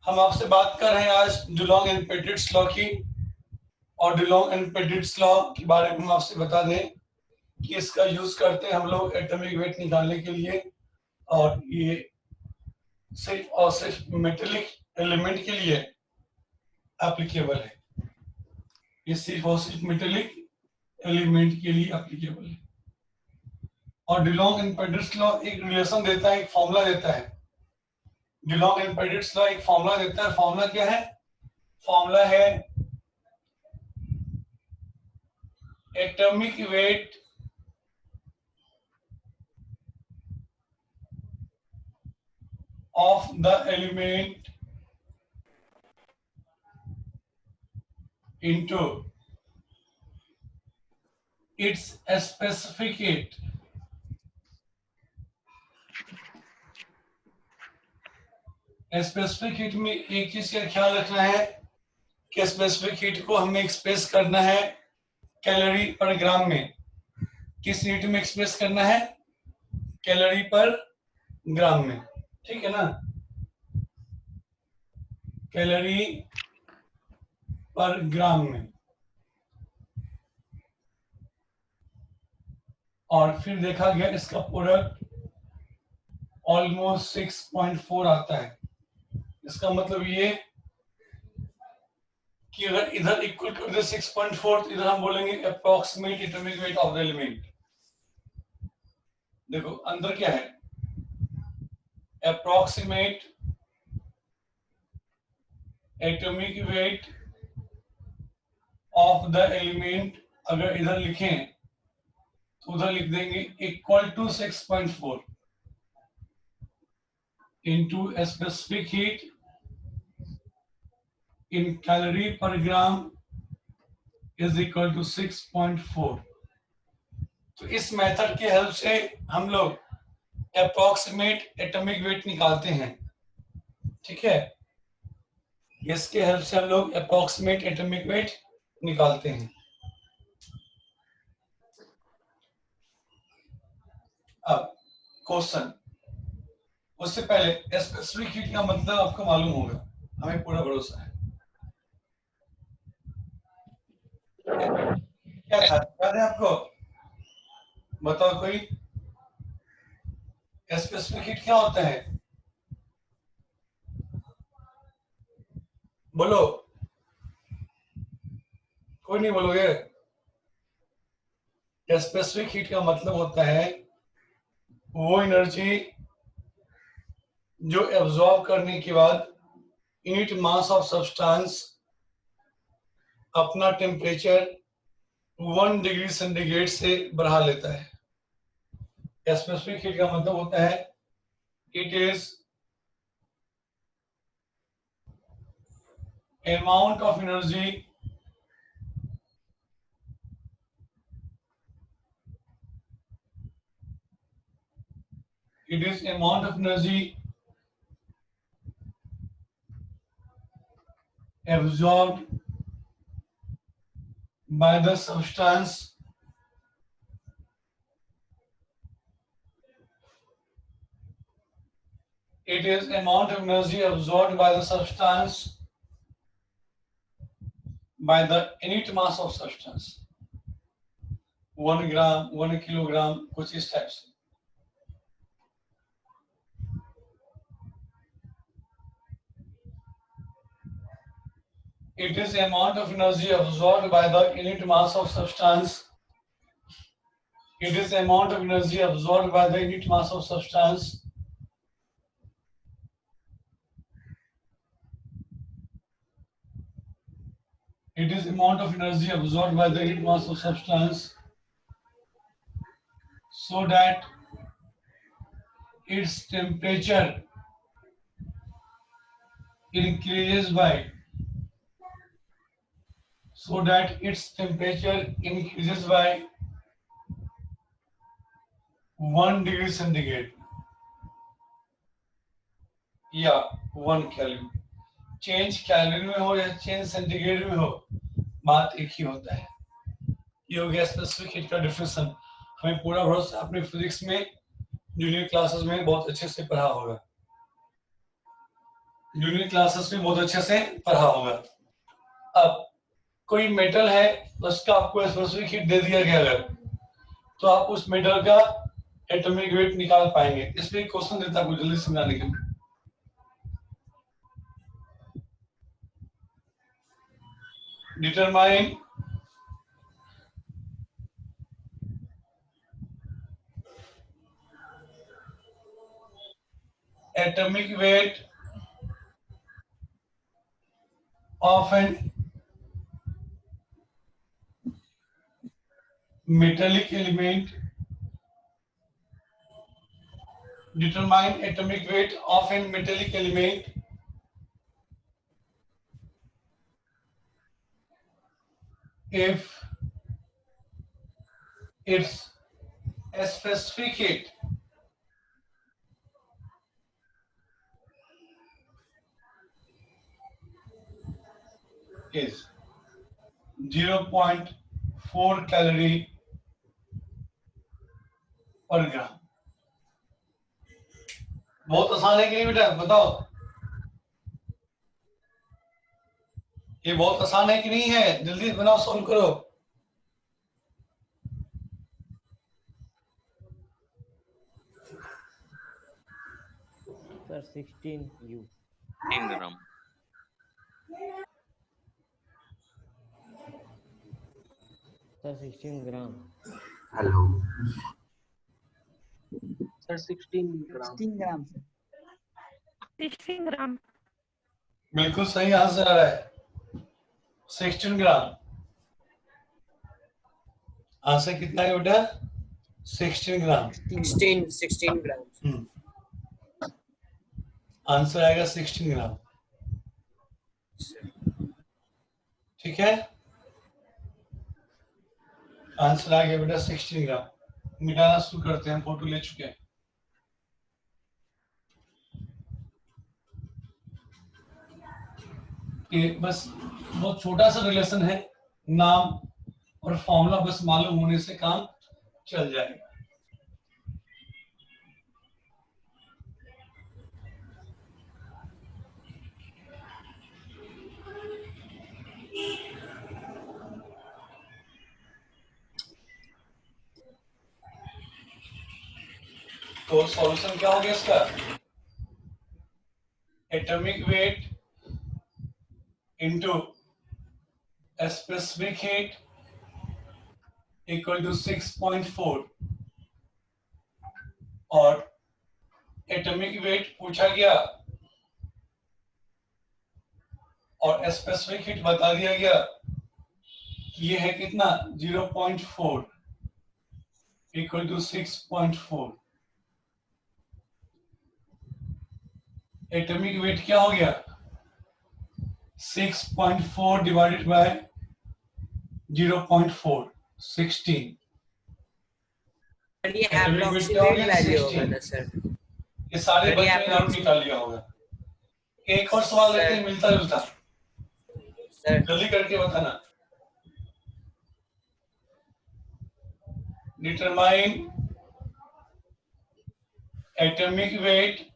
हम आपसे बात कर रहे हैं आज डुलोंग एंड पेटिट्स लॉ की। और डुलोंग एंड पेटिट्स लॉ के बारे में हम आपसे बता दें कि इसका यूज करते हैं हम लोग एटॉमिक वेट निकालने के लिए। और ये सिर्फ और सिर्फ मेटेलिक एलिमेंट के लिए एप्लीकेबल है। ये सिर्फ और सिर्फ मेटेलिक एलिमेंट के लिए एप्लीकेबल है। और डुलोंग एंड पेटिट्स लॉ एक रिलेशन देता है, एक फॉर्मूला देता है। डुलोंग एंड पेटिट्स लॉ एक फॉर्मूला देता है। फॉर्मूला क्या है? फॉर्मूला है atomic wait of the element into its specific heat। Specific heat में एक चीज का ख्याल रखना है कि स्पेसिफिक हीट को हमें एक्सप्रेस करना है कैलोरी पर ग्राम में। किस यूनिट में एक्सप्रेस करना है? कैलोरी पर ग्राम में। ठीक है ना? कैलोरी पर ग्राम में। और फिर देखा गया इसका प्रोडक्ट ऑलमोस्ट 6.4 आता है। इसका मतलब ये कि अगर इधर इक्वल कर दे 6.4 तो इधर हम बोलेंगे approximate atomic weight of the element. देखो अंदर क्या है? Approximate atomic weight of the element. अगर इधर लिखें तो उधर लिख देंगे equal to 6.4 into specific heat in calorie per gram is equal to 6.4। तो इस मेथड के हेल्प से हम लोग अप्रोक्सीमेट एटॉमिक वेट निकालते हैं। ठीक है? इसके हेल्प से हम लोग अप्रोक्सीमेट एटॉमिक वेट निकालते हैं। अब क्वेश्चन, उससे पहले स्पेसिफिक हीट का मतलब आपको मालूम होगा, हमें पूरा भरोसा है। क्या था याद है आपको? बताओ कोई। स्पेसिफिक हीट क्या होता है? बोलो। कोई नहीं बोलोगे? स्पेसिफिक हीट का मतलब होता है वो एनर्जी जो एब्जॉर्ब करने के बाद यूनिट मास ऑफ सब्सटेंस अपना टेम्परेचर 1 डिग्री सेंटीग्रेड से बढ़ा लेता है। स्पेसिफिक हीट का मतलब होता है it is amount of energy absorbed by the substance it is amount of energy absorbed by the substance by the unit mass of substance। 1 gram 1 kilogram कुछ इस टाइप से। It is amount of energy absorbed by the unit mass of substance. It is amount of energy absorbed by the unit mass of substance it is amount of energy absorbed by the unit mass of substance so that its temperature increases by 1 degree centigrade या 1 kelvin. Change kelvin में हो या change centigrade में हो, बात एक ही होता है। ये हो गया स्पेसिफिक हीट का डिफिनेशन। हमें पूरा भरोसा अपने फिजिक्स में जूनियर क्लासेस में बहुत अच्छे से पढ़ा होगा। जूनियर क्लासेस में बहुत अच्छे से पढ़ा होगा। अब कोई मेटल है, उसका आपको स्पेसिफिक हीट दे दिया गया अगर, तो आप उस मेटल का एटॉमिक वेट निकाल पाएंगे। इसमें क्वेश्चन देता है जल्दी समझाने के लिए। Determine atomic weight of an metallic element. Determine atomic weight of a metallic element if its specific heat is 0.4 calorie पर ग्राम। बहुत आसान है कि नहीं बेटा, बताओ। ये बहुत आसान है कि नहीं है? जल्दी बनाओ, सॉल्व करो। सर 16 U 16 ग्राम। सर 16 ग्राम। हेलो सर 16 ग्राम से 16 ग्राम। बिल्कुल सही आंसर आ रहा है, 16 ग्राम। आंसर कितना है बेटा? 16 ग्राम। 16 ग्राम। आंसर आएगा 16 ग्राम। ठीक है, आंसर आ गया बेटा 16 ग्राम। मिटाना शुरू करते हैं, फोटो ले चुके हैं। ये बस बहुत छोटा सा रिलेशन है, नाम और फॉर्मूला बस मालूम होने से काम चल जाएगा। तो सॉल्यूशन क्या हो गया इसका? Atomic weight into specific heat equal to 6.4, और एटॉमिक वेट पूछा गया और स्पेसिफिक हीट बता दिया गया कि ये है कितना, 0.4 इक्वल टू 6.4। एटॉमिक वेट क्या हो गया? 6.4 डिवाइडेड बाय 0.4, 16। ये एटॉमिक वेट क्या हो अप्रोक्सीमेट गया? वैल्यू होगा 16। ना सर? ये सारे सर, ये बच्चों ने जरूर approximate- निकाल लिया होगा। एक और सवाल लेते हैं मिलता जुलता, सर जल्दी करके बताना। Determine atomic weight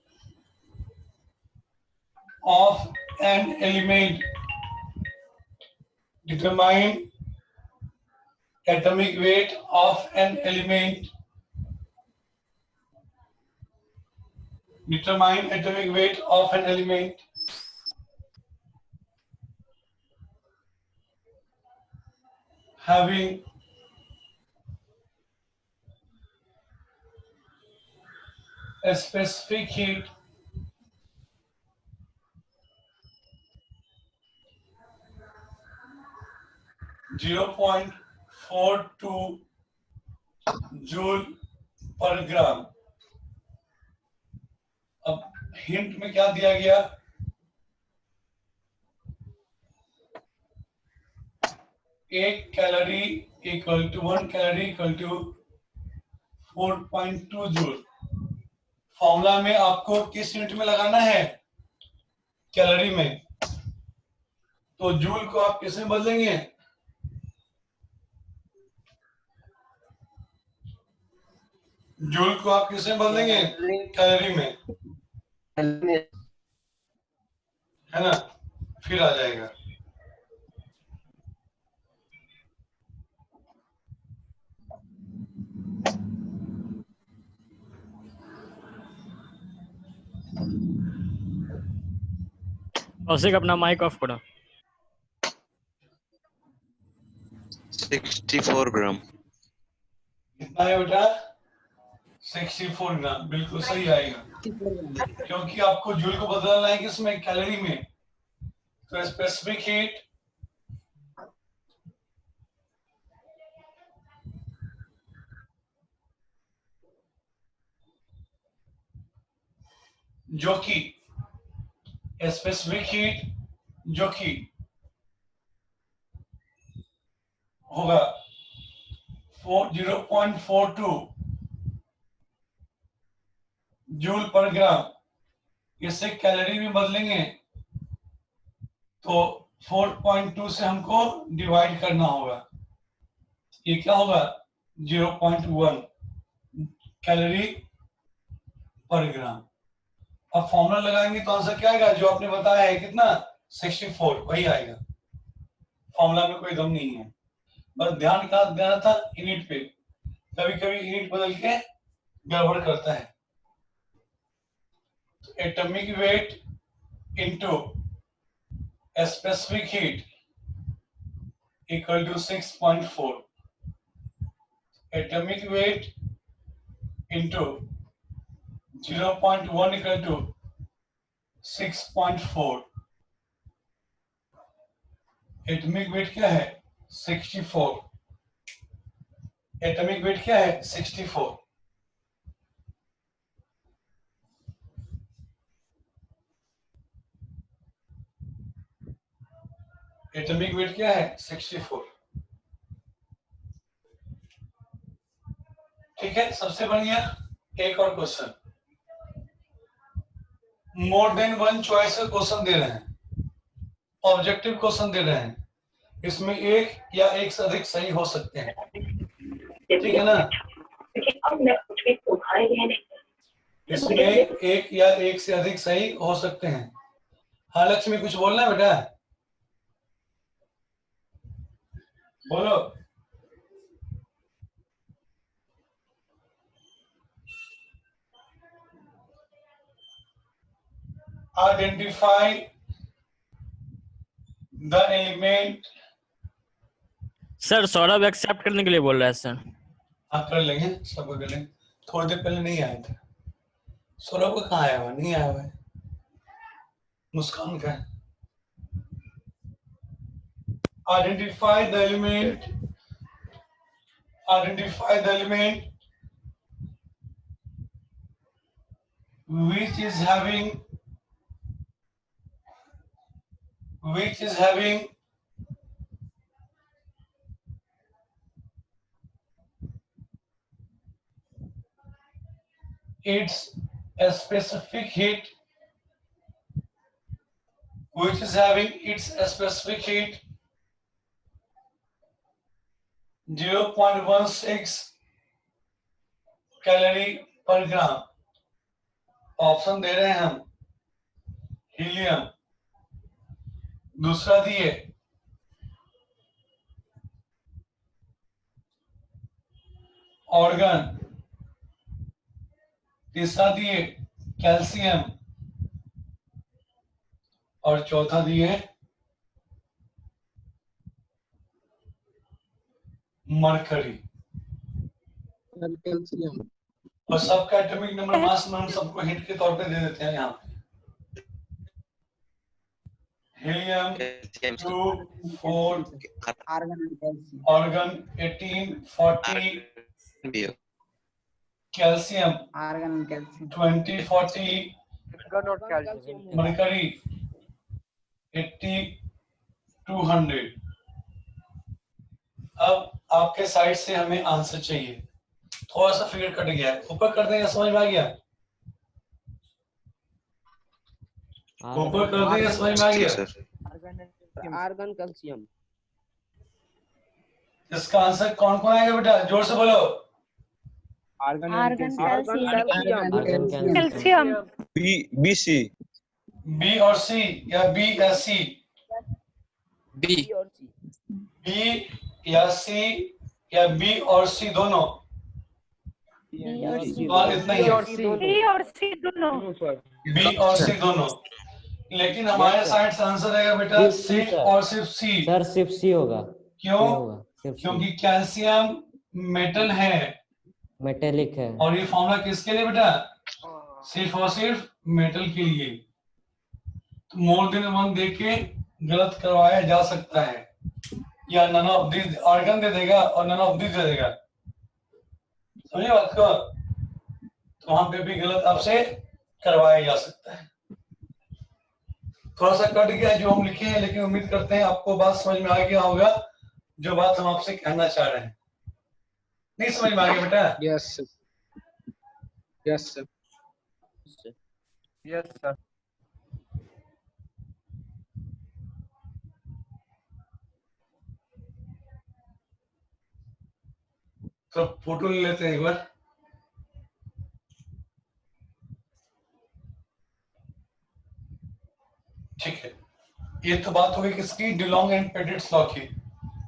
of an element. Determine atomic weight of an element. Determine atomic weight of an element having a specific heat (0.42 joule per gram. अब हिंट में क्या दिया गया? एक calorie equal to 1 calorie equal to 4.2 joule. Formula में आपको किस unit में लगाना है? कैलोरी में। तो जूल को आप किस में बदलेंगे? जूल को आप किस में बदलेंगे? कैलोरी में। है ना, फिर आ जाएगा। कौशिक अपना माइक ऑफ करो। 64 ग्राम। कितना है बेटा? 64 ग्राम, बिल्कुल सही आएगा, क्योंकि आपको जूल को बदलना है किसमें? कैलोरी में। तो स्पेसिफिक हीट जो कि स्पेसिफिक हीट जो कि होगा 0.42 जूल पर ग्राम, इसे कैलोरी में बदलेंगे तो 4.2 से हमको डिवाइड करना होगा। ये क्या होगा? 0.1 कैलोरी पर ग्राम। अब फॉर्मूला लगाएंगे तो आंसर क्या आएगा? जो आपने बताया है कितना? 64, वही आएगा। फॉर्मूला में कोई दम नहीं है, बस ध्यान कहाँ देना था? यूनिट पे। कभी कभी यूनिट बदल के गड़बड़ करता है। Atomic weight into specific heat equal to 6.4। Atomic weight into 0.1 equal to 6.4। Atomic weight क्या है? 64। एटॉमिक वेट क्या है? 64। एटॉमिक वेट क्या है? 64। ठीक है, सबसे बढ़िया एक और question, more than one choice का क्वेश्चन दे रहे हैं, ऑब्जेक्टिव क्वेश्चन दे रहे हैं, इसमें एक या एक से अधिक सही हो सकते हैं, ठीक है ना? इसमें एक या एक से अधिक सही हो सकते हैं। हाँ लक्ष्मी, कुछ बोलना है बेटा? बोलो। Identify the element. Sir Saurabh accept करने के लिए बोल रहा है सर। हाँ कर लेंगे, सब कर लेंगे। थोड़ी देर पहले नहीं आए थे। सौरभ का कहाँ आया हुआ? नहीं आया हुआ है। मुस्कान का है। Identify the element, identify the element which is having its specific heat, which is having its specific heat 0.16 calorie पर ग्राम। ऑप्शन दे रहे हैं हम, हीलियम, दूसरा दिए ऑर्गन, तीसरा दिए कैल्शियम और चौथा दिए मरकरी। कैल्शियम। और सबका एटॉमिक नंबर मास में हम सबको हिंट के तौर पे दे देते हैं। यहाँ पे हीलियम 2, 4, ऑर्गन 18, 40, कैल्शियम 20, 40, मरकरी 80, 200। अब आपके साइड से हमें आंसर चाहिए। थोड़ा सा फिगर कट गया है, ऊपर कर देंगे, समझ में आ गया? ऊपर कर देंगे, समझ में आ गया? Argon calcium. इसका आंसर कौन कौन आएगा बेटा? जोर से बोलो। Argon calcium. Argon calcium. Calcium. BC B और सी या बी या सी? B. बी या सी या बी और सी दोनों? सवाल इतना ही है, बी और सी दोनों। बी और सी दोनों। लेकिन हमारे Yes, sir. साइड से आंसर रहेगा बेटा सिर्फ C, सिर्फ sir. और सिर्फ सी। सर सिर्फ सी होगा। क्यों? C होगा सिर्फ क्योंकि सी। कैल्शियम मेटल है मेटेलिक है। और ये फॉर्मूला किसके लिए बेटा? सिर्फ और सिर्फ मेटल के लिए। तो मोर देन वन दे के गलत करवाया जा सकता है, या नन ऑफ दिस आर्गन दे देगा और नन ऑफ दिस दे देगा। समझे बात को? तो वहां पे भी गलत आपसे करवाया जा सकता है। थोड़ा सा कट गया जो हम लिखे हैं, लेकिन उम्मीद करते हैं आपको बात समझ में आ गया होगा जो बात हम आपसे कहना चाह रहे हैं। नहीं समझ में आ गया बेटा? Yes, sir. Yes, sir. Yes, sir. तो फोटो ले लेते हैं एक बार। ठीक है, ये तो बात हो गई किसकी? डिलॉन्ग एंड पेटिट्स लॉ की।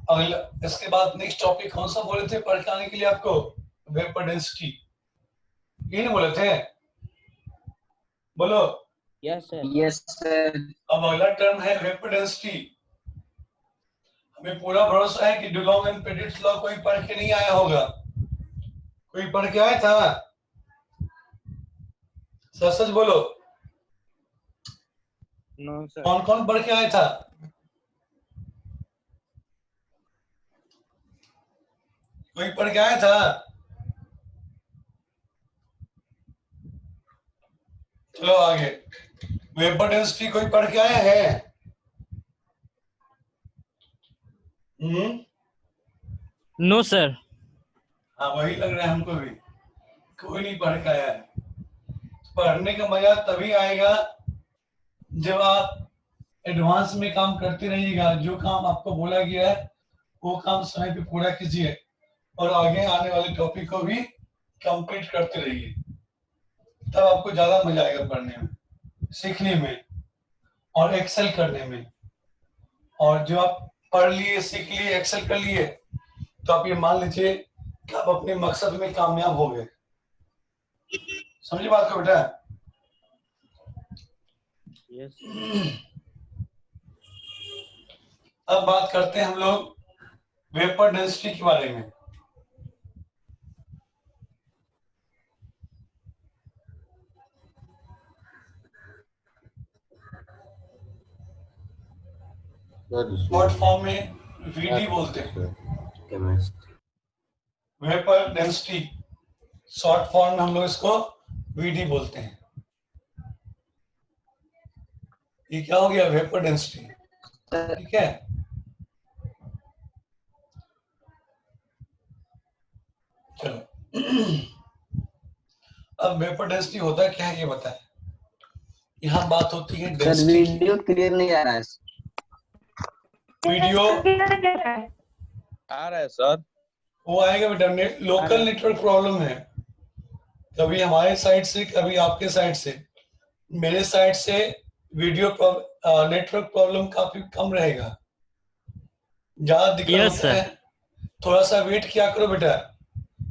अगला इसके बाद नेक्स्ट टॉपिक कौन सा बोले थे पढ़ाने के लिए आपको? Vapour density. ये नहीं बोले थे? बोलो। Yes sir. Yes, sir. अब अगला टर्म है वेपर डेंसिटी। हमें पूरा भरोसा है कि डिलॉन्ग एंड पेटिट्स लॉ कोई पढ़ के नहीं आया होगा। कोई पढ़ के आया था? सच सच बोलो, No, sir. कौन कौन पढ़ के आया था? कोई पढ़ के आया था? चलो आगे। वेपर डेंसिटी कोई पढ़ के आया है? No sir. हाँ वही लग रहा है हमको भी, कोई नहीं पढ़ के आया है। पढ़ने का मजा तभी आएगा जब आप एडवांस में काम करते रहिएगा। जो काम आपको बोला गया है वो काम समय पे पूरा कीजिए और आगे आने वाले टॉपिक को भी कंप्लीट करते रहिए, तब आपको ज्यादा मजा आएगा पढ़ने में, सीखने में और एक्सेल करने में। और जो आप पढ़ लिए, सीख लिए, एक्सेल कर लिए, तो आप ये मान लीजिए कि आप अपने मकसद में कामयाब हो गए। समझिए बात को बेटा? यस। अब बात करते हैं हम लोग वेपर डेंसिटी के बारे में। शॉर्ट फॉर्म में वीडी बोलते हैं, वेपर डेंसिटी। शॉर्ट फॉर्म में हम लोग इसको वीडी बोलते हैं। ये क्या हो गया? Vapour density. ठीक है, चलो। अब वेपर डेंसिटी होता क्या है ये बताएं। यहाँ बात होती है सर डेंसिटी की। वीडियो क्लियर नहीं आ रहा है। वीडियो आ रहा है सर। वो आएगा बेटा, लोकल नेटवर्क प्रॉब्लम है, कभी हमारे साइड से कभी आपके साइड से। मेरे साइड से वीडियो नेटवर्क प्रॉब्लम काफी कम रहेगा, ज्यादा दिक्कत Yes, होता है। थोड़ा सा वेट किया करो बेटा,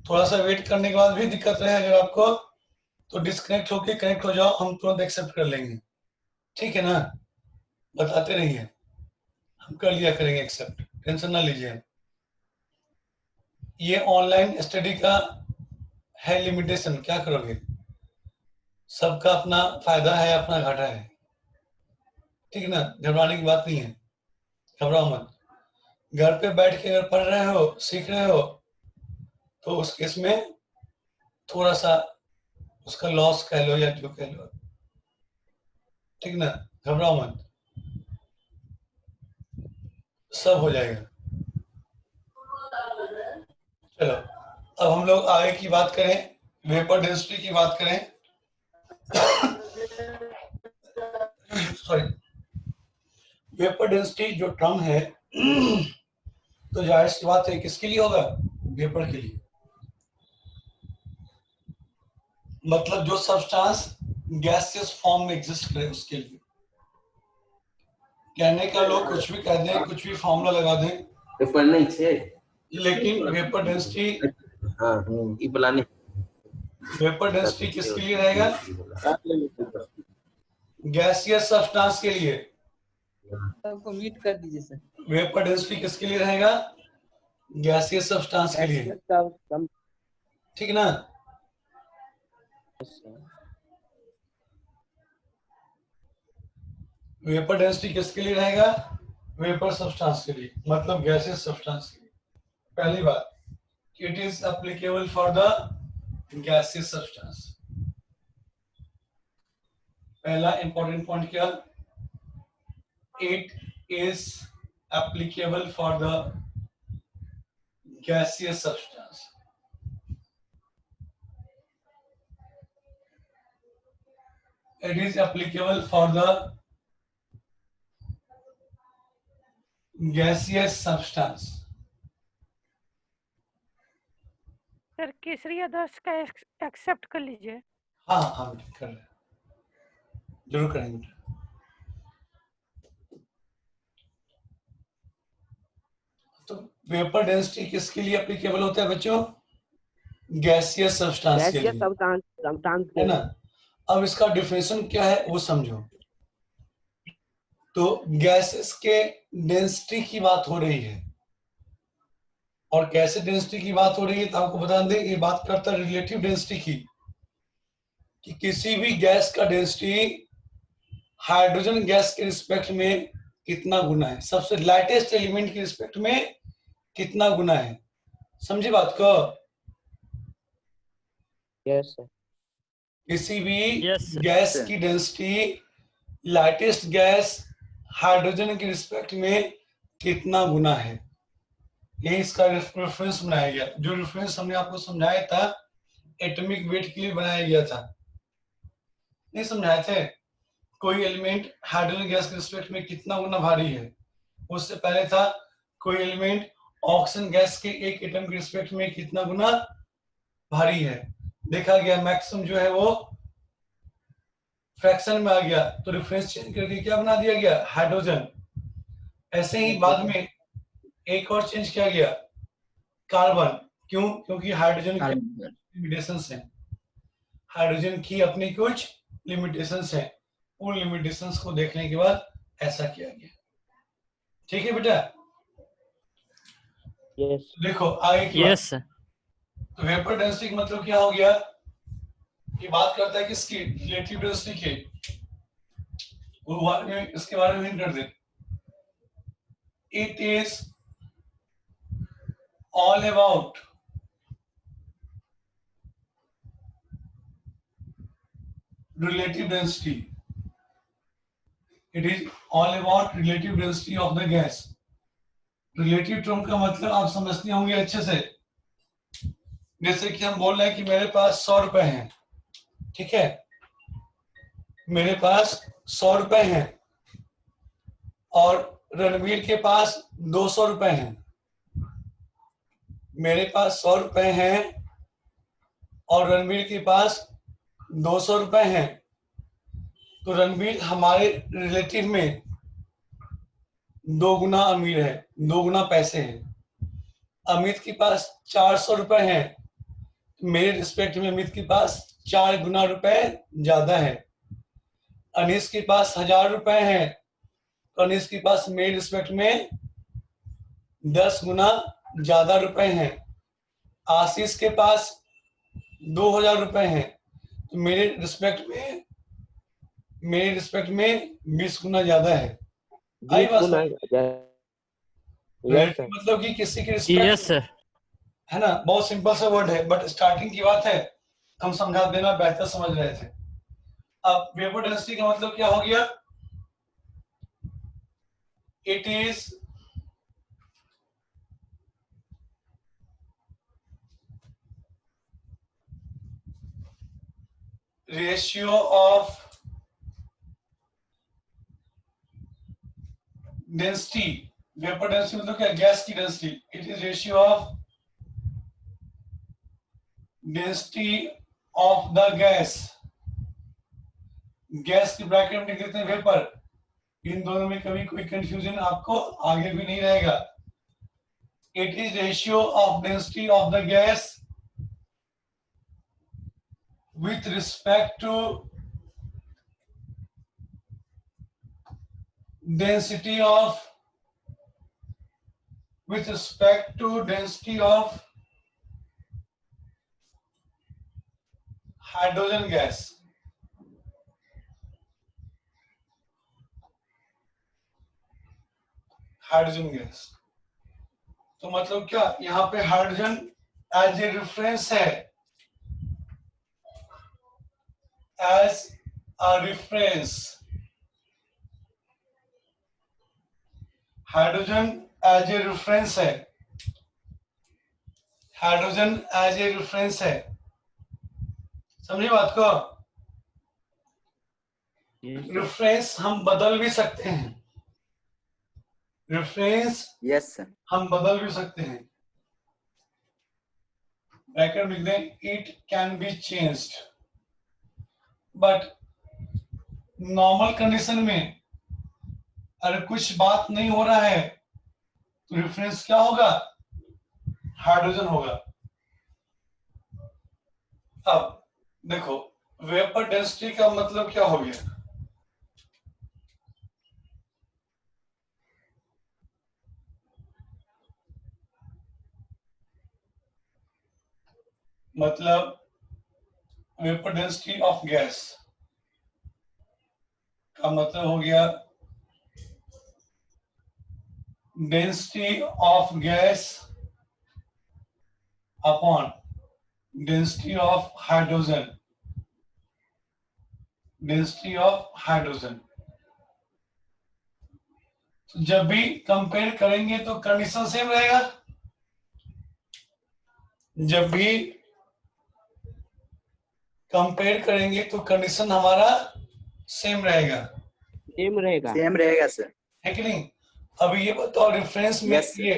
थोड़ा सा वेट करने के बाद भी दिक्कत रहे अगर आपको, तो डिस्कनेक्ट होके कनेक्ट हो जाओ, हम तुरंत एक्सेप्ट कर लेंगे। ठीक है ना? बताते रहिए, हम कर लिया करेंगे एक्सेप्ट, टेंशन ना लीजिए। ये ऑनलाइन स्टडी का है लिमिटेशन, क्या करोगे? सबका अपना फायदा है, अपना घाटा है। ठीक ना? घबराने की बात नहीं है, घबराओ मत। घर पे बैठ के अगर पढ़ रहे हो, सीख रहे हो, तो उस केस में थोड़ा सा उसका लॉस कह लो या जो कह लो। ठीक ना? घबराओ मत, सब हो जाएगा। चलो अब हम लोग आगे की बात करें, वेपर डेंसिटी की बात करें। सॉरी, वेपर डेंसिटी जो टर्म है तो जाहिर सी बात है किसके लिए होगा? वेपर के लिए। मतलब जो सब्सटेंस गैसियस फॉर्म में एग्जिस्ट करे उसके लिए। कहने का लोग कुछ भी कह दें, कुछ भी फॉर्मूला लगा दें, पेपर नहीं छे लेकिन वेपर डेंसिटी हाँ ई प्लान किसके लिए रहेगा? गैसियस सब्सटेंस के लिए। सबको म्यूट कर दीजिए सर। वेपर डेंसिटी किसके लिए रहेगा? गैसियस सब्सटेंस के लिए, ठीक ना? yes sir, वेपर डेंसिटी किसके लिए रहेगा? वेपर सब्सटेंस के लिए, मतलब गैसियस सब्सटेंस के लिए। पहली बात, it is applicable for the gaseous substance. पहला इंपॉर्टेंट पॉइंट क्या? It is applicable for the gaseous substance. It is applicable for the gaseous substance. Sir Kesari Adarsh का एक्सेप्ट कर लीजिए। हाँ हाँ बेटा, कर रहे हैं, जरूर करेंगे। तो वेपर डेंसिटी किसके लिए एप्लीकेबल होता है बच्चों? गैसियस सब्सटेंस के लिए, है ना? अब इसका डिफिनेशन क्या है वो समझो। तो गैसेस के डेंसिटी की बात हो रही है, और कैसे डेंसिटी की बात हो रही है तो आपको बता दें, ये बात करता है रिलेटिव डेंसिटी की, कि किसी भी गैस का डेंसिटी हाइड्रोजन गैस के रिस्पेक्ट में कितना गुना है, सबसे लाइटेस्ट एलिमेंट के रिस्पेक्ट में कितना गुना है। समझे बात को? yes sir, किसी भी Yes, sir. गैस की डेंसिटी लाइटेस्ट गैस हाइड्रोजन के रिस्पेक्ट में कितना गुना है, यही इसका रेफरेंस बनाया गया। जो रेफरेंस हमने आपको समझाया था एटॉमिक वेट के लिए बनाया गया था, नहीं समझाए थे? कोई एलिमेंट हाइड्रोजन गैस के रिस्पेक्ट में कितना गुना भारी है। उससे पहले था कोई एलिमेंट ऑक्सीजन गैस के एक एटम के रिस्पेक्ट में कितना गुना भारी है। देखा गया मैक्सिमम जो है वो फ्रैक्शन में आ गया, तो रेफरेंस चेंज करके क्या बना दिया गया? हाइड्रोजन। ऐसे ही बाद में एक और चेंज किया गया, कार्बन। क्यों? क्योंकि हाइड्रोजन की लिमिटेशंस हैं, हाइड्रोजन की अपनी कुछ लिमिटेशंस हैं, उन लिमिटेशंस को देखने के बाद ऐसा किया गया। ठीक है बेटा? yes देखो आगे की Yes, sir. बात। तो वेपर डेंसिटी का मतलब क्या हो गया? ये बात करता है किसकी? रिलेटिव डेंसिटी की। वो बारे में, इसके बारे में कर दे। It is all about relative density. It is all about relative density of the gas. Relative term का मतलब आप समझते होंगे अच्छे से। जैसे कि हम बोल रहे हैं कि मेरे पास 100 रुपए हैं, ठीक है? मेरे पास 100 रुपए हैं और रणवीर के पास 200 रुपए हैं। मेरे पास 100 रुपए हैं और रणवीर के पास 200 रुपए हैं, तो रणवीर हमारे रिलेटिव में 2 गुना अमीर है, 2 गुना पैसे हैं। अमित के पास 400 रुपए हैं, मेरे रिस्पेक्ट में अमित के पास 4 गुना रुपए ज्यादा है। अनीस के पास 1000 रुपए हैं, तो अनीस के पास मेरे रिस्पेक्ट में 10 गुना ज्यादा रुपए हैं। आशीष के पास 2000 रुपए हैं, तो मेरे रिस्पेक्ट में 20 गुना ज्यादा है। आई बात समझ? yes sir, मतलब कि किसी के रिस्पेक्ट, Yes, sir. है ना? बहुत सिंपल सा वर्ड है, बट स्टार्टिंग की बात है, हम समझा देना बेहतर समझ रहे थे। अब वेपर डेंसिटी का मतलब क्या हो गया? It is ratio of density. Vapour density मतलब क्या? गैस की density. It is ratio of density of the gas. Gas की ब्रैकेट में लिख देते हैं वेपर, इन दोनों में कभी कोई कंफ्यूजन आपको आगे भी नहीं रहेगा. It is ratio of density of the gas with respect to density of hydrogen gas. Hydrogen gas. तो मतलब क्या, यहाँ पे हाइड्रोजन एज ए रेफरेंस है, as a reference. Hydrogen as a reference है. हाइड्रोजन एज ए रेफरेंस है. समझिए बात को. Yes, sir. रेफरेंस हम बदल भी सकते हैं. Reference yes sir. हम बदल भी सकते हैं. ब्रैकेट लिख दें, it can be changed. But normal condition में अगर कुछ बात नहीं हो रहा है तो रेफरेंस क्या होगा? हाइड्रोजन होगा. अब देखो, वेपर डेंसिटी का मतलब क्या हो गया? मतलब वेपर डेंसिटी ऑफ गैस का मतलब हो गया density of gas upon density of hydrogen. Density of hydrogen. तो जब भी कंपेयर करेंगे तो कंडीशन सेम रहेगा. जब भी कंपेयर करेंगे तो कंडीशन हमारा सेम रहेगा. सेम रहेगा. सेम रहेगा सर। है कि नहीं? अभी ये बताओ, रेफरेंस में Yes, sir. ये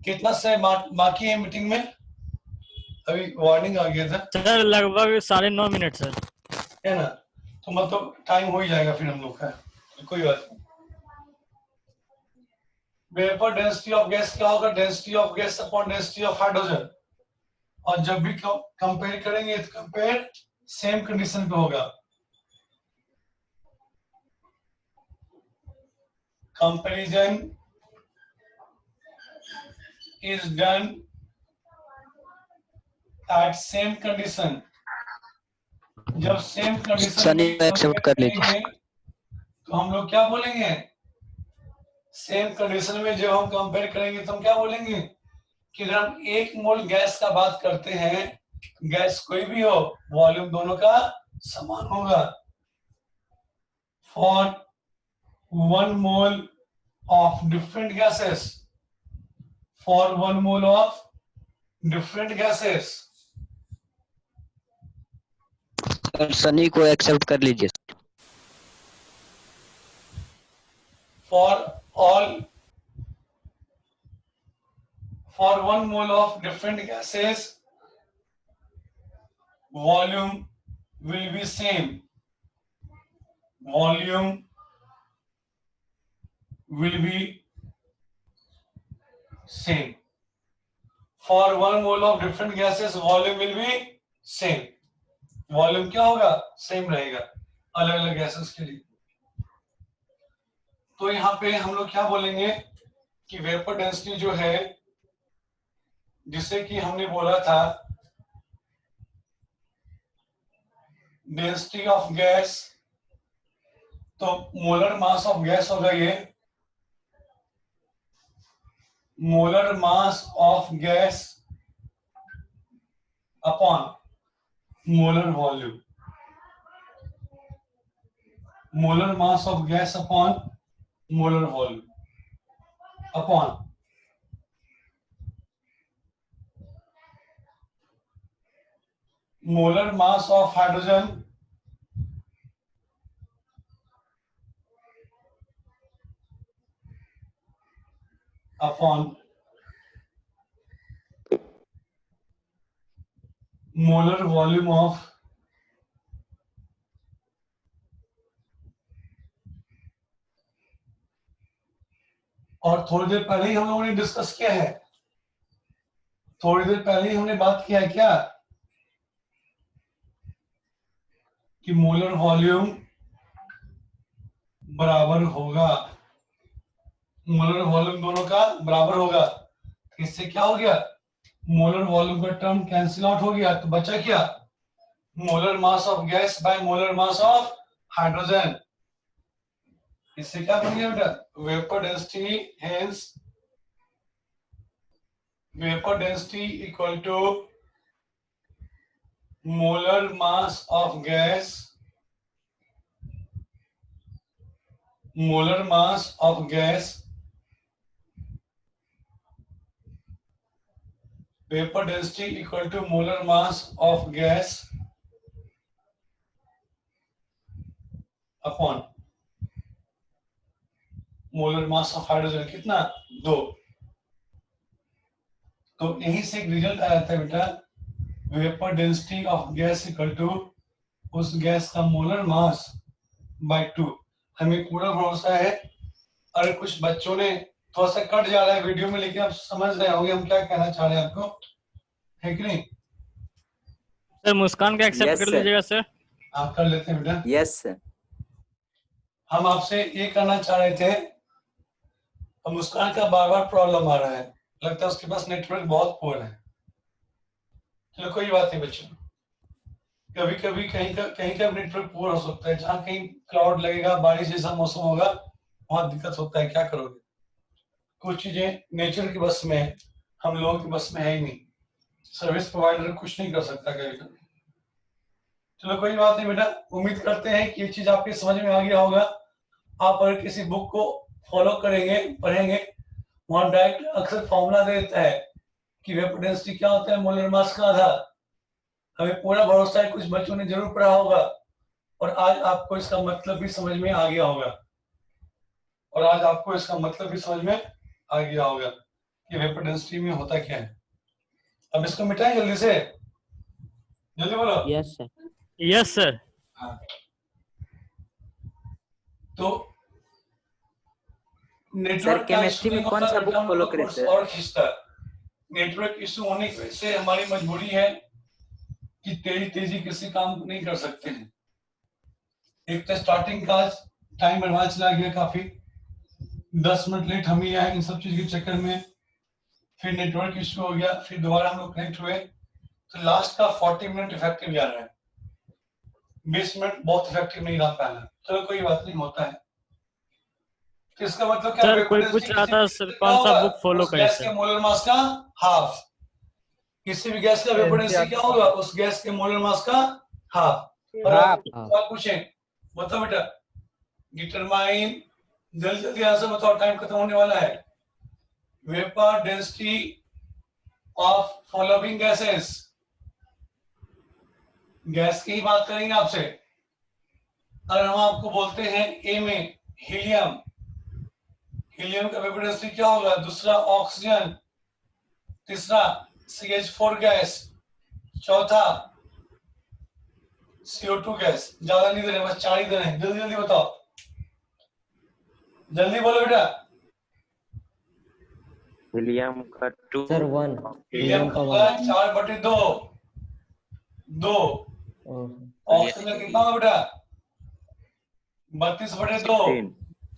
कितना से बाकी है मीटिंग में? अभी वार्निंग आ गया था, सर लगभग 9:30 मिनट सर. है ना? तो मतलब टाइम हो ही जाएगा फिर हम लोग का. कोई बात नहीं. वेपर डेंसिटी ऑफ गैस क्या होगा? Density of gas upon density of hydrogen. और जब भी कंपेयर करेंगे तो कंपेयर सेम कंडीशन पे होगा. Comparison is done at same condition. जब सेम कंडीशन सनी एक्सेप्ट कर लीजिए. तो हम लोग क्या बोलेंगे? सेम कंडीशन में जब हम कंपेयर करेंगे तो हम क्या बोलेंगे कि अगर हम 1 मोल गैस का बात करते हैं, गैस कोई भी हो, वॉल्यूम दोनों का समान होगा. For 1 mole of different gases, for 1 mole of different gases, Sunny को एक्सेप्ट कर लीजिए. for 1 mole of different gases, volume will be same. Volume will be same. For 1 mole of different gases, volume will be same. Volume क्या होगा? Same रहेगा अलग अलग gases के लिए. तो यहाँ पे हम लोग क्या बोलेंगे कि वेपर डेंसिटी जो है, जिसे कि हमने बोला था डेंसिटी ऑफ गैस, तो मोलर मास ऑफ गैस होगा ये. Molar mass of gas upon molar volume. Molar mass of gas upon molar volume upon molar mass of hydrogen upon molar volume of और थोड़ी देर पहले ही हम लोगों ने डिस्कस किया है, थोड़ी देर पहले ही हमने बात किया है क्या कि मोलर वॉल्यूम बराबर होगा, मोलर वॉल्यूम दोनों का बराबर होगा। इससे क्या हो गया, मोलर वॉल्यूम का टर्म कैंसिल आउट हो गया, तो बचा क्या, molar mass of gas by molar mass of hydrogen. इससे क्या बन गया बेटा, vapour density, hence vapour density equal to molar mass of gas, molar mass of gas vapor density equal to molar mass of gas upon molar mass of hydrogen, कितना 2। तो यही से एक रिजल्ट आया था बेटा, vapour density of gas equal to उस gas का मोलर मास बाय 2। हमें पूरा भरोसा है, अरे कुछ बच्चों ने थोड़ा सा कट जा रहा है वीडियो में, लेकिन आप समझ रहे होंगे हम क्या कहना चाह रहे हैं आपको, है कि नहीं। सर मुस्कान का एक्सेप्ट Yes, कर sir. लीजिएगा सर। आप कर लेते हैं बेटा। Yes sir. हम आपसे ये करना चाह रहे थे, अब मुस्कान का बार बार प्रॉब्लम आ रहा है, लगता है उसके पास नेटवर्क बहुत पुअर है। चलो कोई बात नहीं बच्चों, कभी कभी कहीं का नेटवर्क पुअर हो सकता है, जहाँ कहीं क्लाउड लगेगा, बारिश जैसा मौसम होगा, वहां दिक्कत होता है, क्या करोगे। कुछ चीजें नेचर की बस में है, हम लोगों की बस में है ही नहीं, सर्विस प्रोवाइडर कुछ नहीं कर सकता कभी कभी। चलो कोई बात नहीं बेटा, उम्मीद करते हैं कि ये चीज आपके समझ में आ गया होगा। आप अगर किसी बुक को फॉलो करेंगे, पढ़ेंगे, वहां डायरेक्ट अक्सर फॉर्मूला दे देता है कि वेपर डेंसिटी क्या होता है, मोलर मास का आधा। हमें पूरा भरोसा है कुछ बच्चों ने जरूर पढ़ा होगा, और आज आपको इसका मतलब भी समझ में आ गया होगा, और आज आपको इसका मतलब भी समझ में आ गया होगा कि वेपर डेंसिटी में होता क्या है। अब इसको मिटाएं जल्दी से, जल्दी बोलो। Yes sir. Yes sir. हाँ। तो नेटवर्क केमिस्ट्री में कौन सा बुक फॉलो करें सर? और खींचता है। नेटवर्क इशू होने की वजह से हमारी मजबूरी है कि तेजी किसी काम को नहीं कर सकते हैं। एक तो स्टार्टिंग का टाइम बढ़वा चला गया काफी, 10 मिनट लेट हम ही आए इन सब चीज के चक्कर में, फिर नेटवर्क इशू हो गया, फिर दोबारा हम लोग कनेक्ट हुए, तो लास्ट का 40 मिनट इफेक्टिव जा रहा है, 20 मिनट बहुत इफेक्टिव नहीं रहा पहला। चलो कोई बात नहीं, होता है। तो इसका मतलब क्या, सर कोई पूछ रहा था सर कौन सा बुक फॉलो करें गैस के सर? मोलर मास का हाफ, किसी भी गैस का वेपर डेंसिटी क्या होगा, उस गैस के मोलर मास का हाफ। और आप सवाल पूछें, बताओ बेटा, डिटरमाइन, जल्दी जल्दी आंसर बताओ, टाइम खत्म होने वाला है। Vapour density of following gases, gas की ही बात करेंगे आपसे। अगर हम आपको बोलते हैं ए में हीलियम, हीलियम का वेपर डेंसिटी क्या होगा, दूसरा ऑक्सीजन, तीसरा CH4 गैस, चौथा CO2 गैस। ज्यादा नहीं दे रहे, बस 4 ही दे रहे हैं, जल्दी जल्दी बताओ, जल्दी बोलो बेटा। हीलियम का 2 सर 1। हीलियम का होगा 4/2, 2। ऑक्सीजन का कितना होगा बेटा, 32/2,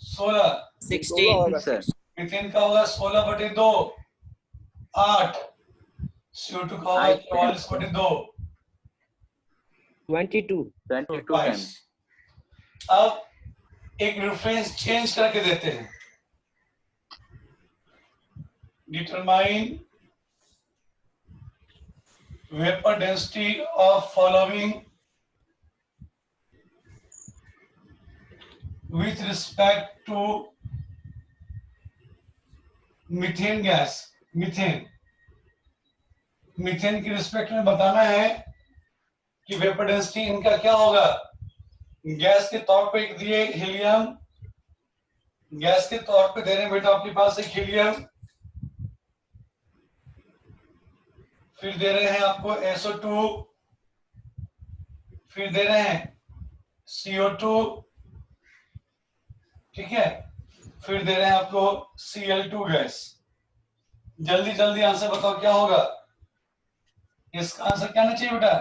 16। 16 सर। मीथेन का होगा 16/2, 8। CO2 का होगा 44/2, 22। 22 22। टाइम्स। अब एक रेफरेंस चेंज करके देते हैं, determine vapour density of following with respect to methane gas. Methane की रिस्पेक्ट में बताना है कि वेपर डेंसिटी इनका क्या होगा। गैस के तौर पे एक दिए हीलियम, गैस के तौर पे दे रहे हैं बेटा आपके पास एक हीलियम, फिर दे रहे हैं आपको SO2, फिर दे रहे हैं CO2, ठीक है। फिर दे रहे हैं आपको Cl2 गैस। जल्दी जल्दी आंसर बताओ क्या होगा। इसका आंसर क्या आना चाहिए बेटा?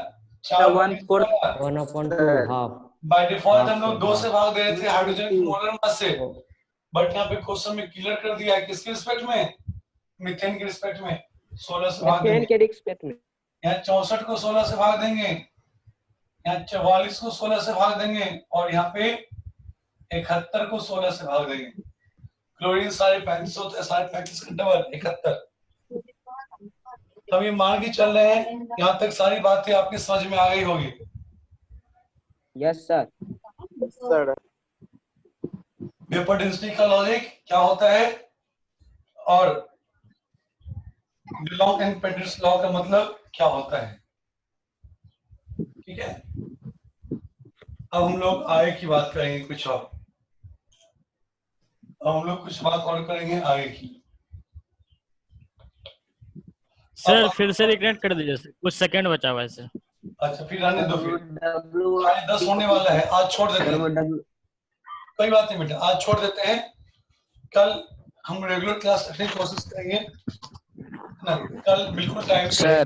1/4 1/2 बाय डिफॉल्ट हम half लोग 2 से भाग दे रहे थे हाइड्रोजन की मोलर मास से, तो बट यहाँ पे क्वेश्चन में क्लियर कर दिया है किसके रिस्पेक्ट में? मीथेन के रिस्पेक्ट में 16 से भाग देंगे। के रिस्पेक्ट में यहाँ 64 को 16 से भाग देंगे, यहाँ 44 को 16 से भाग देंगे और यहाँ पे 71 को 16 से भाग देंगे। क्लोरीन सारे 35 होते हैं, सारे 35 का डबल 71। तब ये मान के चल रहे हैं, यहाँ तक सारी बातें आपकी समझ में आ गई होगी। Yes sir. Sir vapour density का लॉजिक क्या होता है और डुलोंग एंड पेटिट्स लॉ का मतलब क्या होता है, ठीक है। अब हम लोग आगे की बात करेंगे कुछ और। अब हम लोग कुछ बात और करेंगे आगे की। सर फिर से रिकनेक्ट कर दीजिए सर, कुछ सेकंड बचा हुआ है सर। अच्छा फिर रहने दो, फिर आज 10 होने वाला है, आज छोड़ देते हैं। कोई बात नहीं बेटा, आज छोड़ देते हैं। कल हम रेगुलर क्लास रखने की कोशिश करेंगे ना, कल बिल्कुल टाइम से।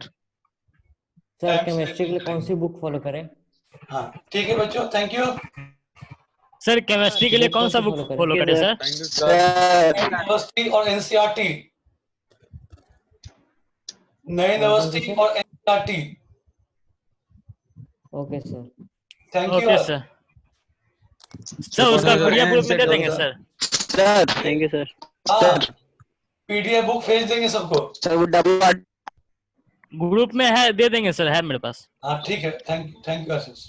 सर केमिस्ट्री के लिए कौन सी बुक फॉलो करें? हाँ ठीक है बच्चों, थैंक यू। सर केमिस्ट्री के लिए कौन सा बुक फॉलो करें सर? यूनिवर्सिटी और एनसीईआरटी, नई यूनिवर्सिटी और NCERT. Okay sir. Thank you okay sir. Sir उसका पीडीएफ ग्रुप में दे देंगे sir. Sir thank you sir. हाँ पीडीएफ बुक भेज देंगे सबको। सर वो डब्ल्यू ग्रुप में है, दे देंगे सर, है मेरे पास। हाँ ठीक है, थैंक यू आशीष।